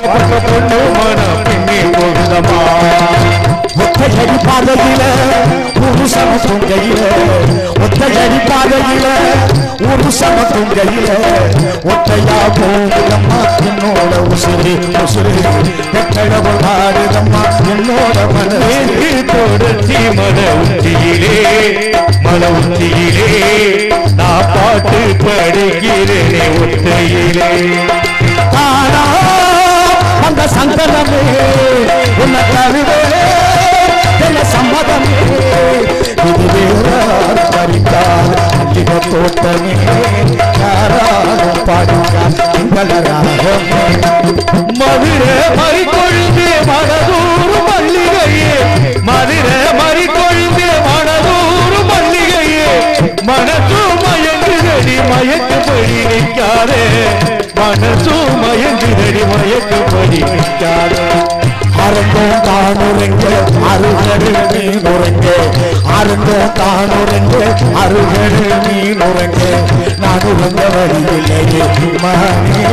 பொண்ணு மனம் பின்னே போகுதமா ஒத்தையடி பாதையில ஒரு சமத்தும் கையில ஒத்தையடி பாதையில ஒரு சமத்தும் கையில ஒத்தையா போகுதம்மா என்னோட உசுறு உசுறு வெட்டடவு பாடுதம்மா என்னோட மனசு தொடர்ச்சி மன உச்சியிலே மன உச்சியிலே நான் பாட்டு படிக்கிறேனே ஒத்தையிலே தானா அந்த சந்தனமே உன்னை கருவே சம்மதமே இது வேறால் பறித்தால் மல்லிகை தோட்டமே யாராலும் பாடினார் எங்களராக மதுரை மறிக்கொழுந்தே மனதூறு மல்லிகையே மதுரை மறிக்கொழுந்தே மனதூறு மல்லிகையே மனசு மயங்குதடி மயக்குபடி நிற்காதே மனசு மயங்குதடி மயக்குபடி நிற்காதே அருந்தோம் தானுரங்க அருகடு நீனுரங்க அருந்தோம் தானுரங்க அருகடு நீனுரங்க நான் உறங்க வழியில்லையே மகனே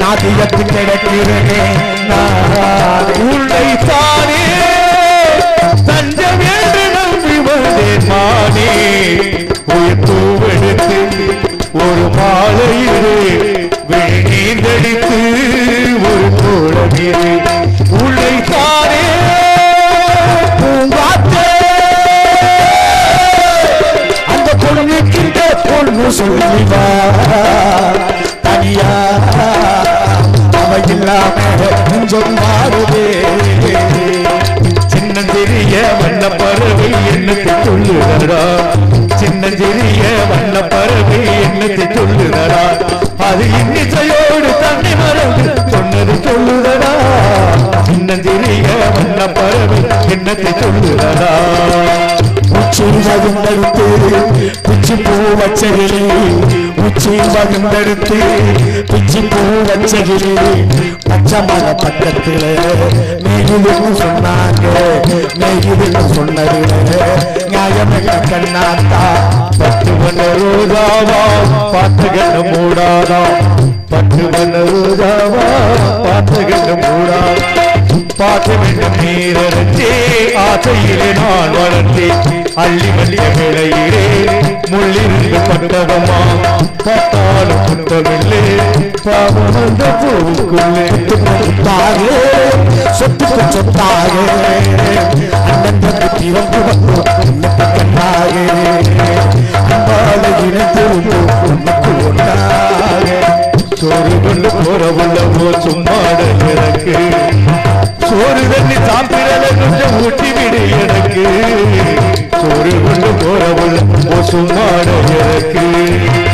நாதியத்து கிடக்கிறனே நான் உள்ளை தானே தஞ்சம் என்று நம்பி வந்தேன் மானே உயிர் பூவெடுத்து ஒரு மாலையிலே நீந்தடித்து ஒரு கோடமிலே உள்ளை தானே பூங்காற்றே அந்த பொண்ணுக்கின்ற பொண்ணு சொல்லிவா தனியா அவ இல்லாம நெஞ்சம் மாறுதே சின்னஞ்சிறிய வண்ண பறவை என்னத்தை சொல்லுதடா சின்னஞ்சிறிய வண்ண பறவை என்னத்தை சொல்லுதடா அது இன்னிசையோடு தன்னை மறந்து சொன்னது சொல்லுதடா சின்னஞ்சிறிய வண்ண பறவை என்னத்தை சொல்லுதடா உச்சி வகுந்தடுத்து பிச்சி பூ வச்சகிலே உச்சி வகுந்தடுத்து பிச்சி பூ வச்சகிலே பச்சை மல பக்கத்துல மேகிதுன்னு சொன்னாங்க மேகிதுன்னு சொன்னதிலே நியாயமென்ன கண்ணாத்தா பட்டு வண்ண ரோஜாவா பாத்துகன்னு மூடாதா பட்டு வண்ண ரோஜாவா பாத்துகன்னு மூடாதா பாட்டு வேண்டும் நீரச்சே ஆசையிலே நான் வளர்த்தேன் அள்ளி மல்லிய விளையிலே முள்ளிருந்து பட்டவமா பார்த்தாலும் புத்தமில்லே பாவம் வந்த பூவுக்குள்ளே தாயே சொத்துக்கு சொத்தாயே அண்ணன் தம்பி வந்து கண்ணாயே அம்பால இணைந்து உனக்கு ஒன்றாக சோறு கொண்டு போற உள்ளவோ சும்மாட எனக்கு சோறு தண்ணி சாப்பிடல கொஞ்சம் ஊட்டி விடு எனக்கு சோறு கொண்டு போற உள்ளவோ சும்மாட எனக்கு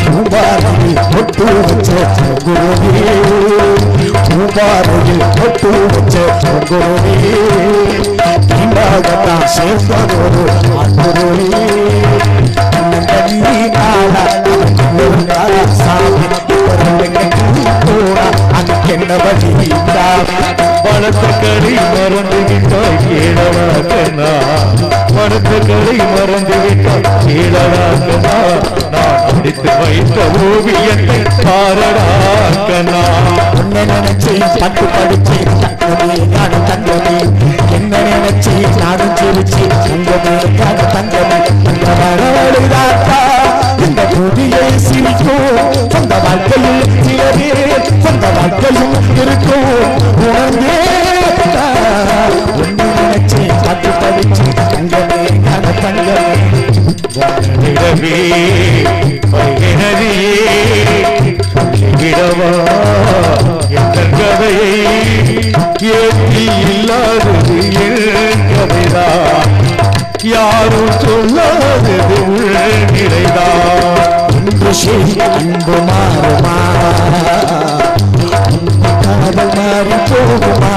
பூபாரையில் பொட்டு வச்ச குருவே பூபாரையில் பொட்டு வச்ச குருவே இண்டாகத்தான் சேர்ந்ததொரு குருவே சாமி என்ன வழி வளர்த்தக்கடை மறந்து விட்டாய் கீழவாக்கனா வளர்த்தக்கடை மறந்து விட்டாய் கீழவாக்கனா நான் அடித்து வைத்த ஓவியத்தை பாரடாக்கனா உன்னை நினைச்சு பட்டு படிச்சு நானும் தங்கமே என்ன நினைச்சு நானும் சிரிச்சு தங்கமே தங்கமே இந்த வரவாடுதாத்தா இந்த புதியை சிரிக்கும் சொந்த வாழ்க்கையில் சிலரே சொந்த வாழ்க்கையும் இருக்கும் உணர்ந்தே ஒன்று நினைச்சு பட்டு படிச்சு தங்கமே தங்கமே பையனதியே சொல்லிவிடவா எந்த கதையை ஏற்றி இல்லாதது என் கதைதான் யாரும் சொல்லாதது நிலைதான் ஒன்று சரி அன்பு மாறுமா காதல் மாறி போகுமா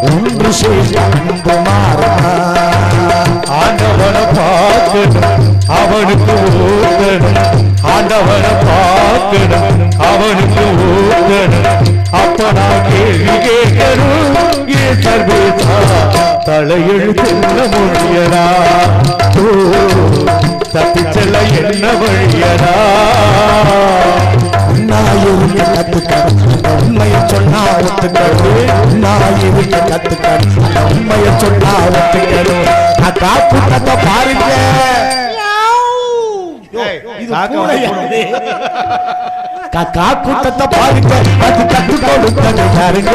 ஒன்று சரி அன்பு மாறுமா ஆண்டவனை பார்க்கணும் அவனுக்கு ஓடணும் ஆண்டவனை பார்க்கணும் அவனுக்கு ஓடணும் அப்ப நான் கேள்வி கேட்கணும் ஏன் சர்வேதா தலையெழுத்து மொழியடா தப்பிச்செல்ல என்ன வழியடா இருக்க கத்துக்கணும் அந்த உண்மையை சொன்னா ஒத்துக்கணும் நான் இருக்க கத்துக்கணும் அந்த உண்மையை சொன்னா ஒத்துக்கணும் அக்கா கூட்டத்தை பாருங்க காக்கா கூட்டத்தை பாருங்க அது கத்து கொடுத்தது யாருங்க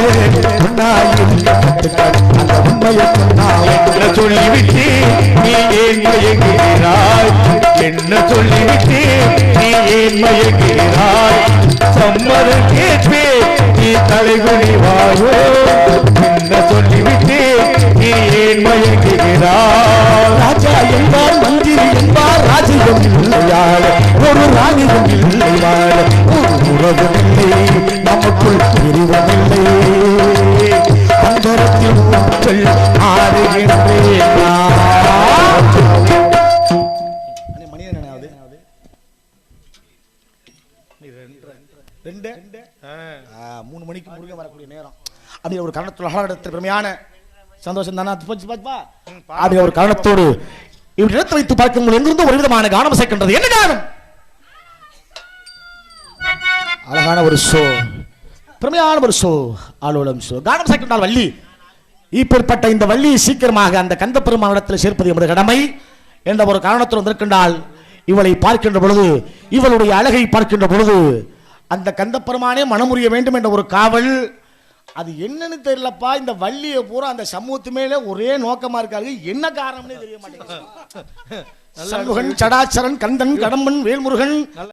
நான் இருக்க கத்துக்கணும் அந்த உண்மையை சொன்னா சொல்லிவிட்டு நீ ஏன் மயங்குகிறாய் என்ன சொல்லிவிட்டு நீ ஏன் மயங்குகிறாய் சம்மதம் கேட்பே நீ தலைகுனிவாயோ என்ன சொல்லிவிட்டு நீ ஏன் மயங்குகிறாய் ராஜா என்பார் மந்திரி என்பார் ராஜ்யம் இல்லையாள் ஒரு ராணியும் இல்லையாள் ஒரு உறவும் இல்லை நமக்குள் பிரிவதில்லை அந்தரத்தில் மக்கள் ஆடுகின்றேன் மூணு மணிக்கு முருகன் வரக்கூடிய நேரம் அப்படி ஒரு காரணத்தோடு அழகத்தில் பெருமையான சந்தோஷம் தானே அப்படி ஒரு காரணத்தோடு இப்படி இடத்தை வைத்து பார்க்கும்போது எங்கிருந்து ஒரு விதமான கானம் சேர்க்கின்றது என்ன காரணம் அழகான ஒரு ஷோ பெருமையான ஒரு ஷோ ஆலோலம் ஷோ கானம் சேர்க்கின்றால் வள்ளி இப்பேற்பட்ட இந்த வள்ளியை சீக்கிரமாக அந்த கந்த பெருமானிடத்தில் சேர்ப்பது எமது கடமை என்ற ஒரு காரணத்தோடு வந்திருக்கின்றால் இவளை பார்க்கின்ற பொழுது இவளுடைய அழகை பார்க்கின்ற பொழுது அந்த கந்த பெருமானே மனமுறிய வேண்டும் என்ற ஒரு காவல் அது என்னன்னு தெரியலப்பா இந்த வள்ளியை பூரா அந்த சமூகத்து மேலே ஒரே நோக்கமா இருக்காரு என்ன காரணம்னே தெரிய மாட்டேங்குது சண்முகன் சடாச்சரன் கந்தன் கடம்பன் வேல்முருகன்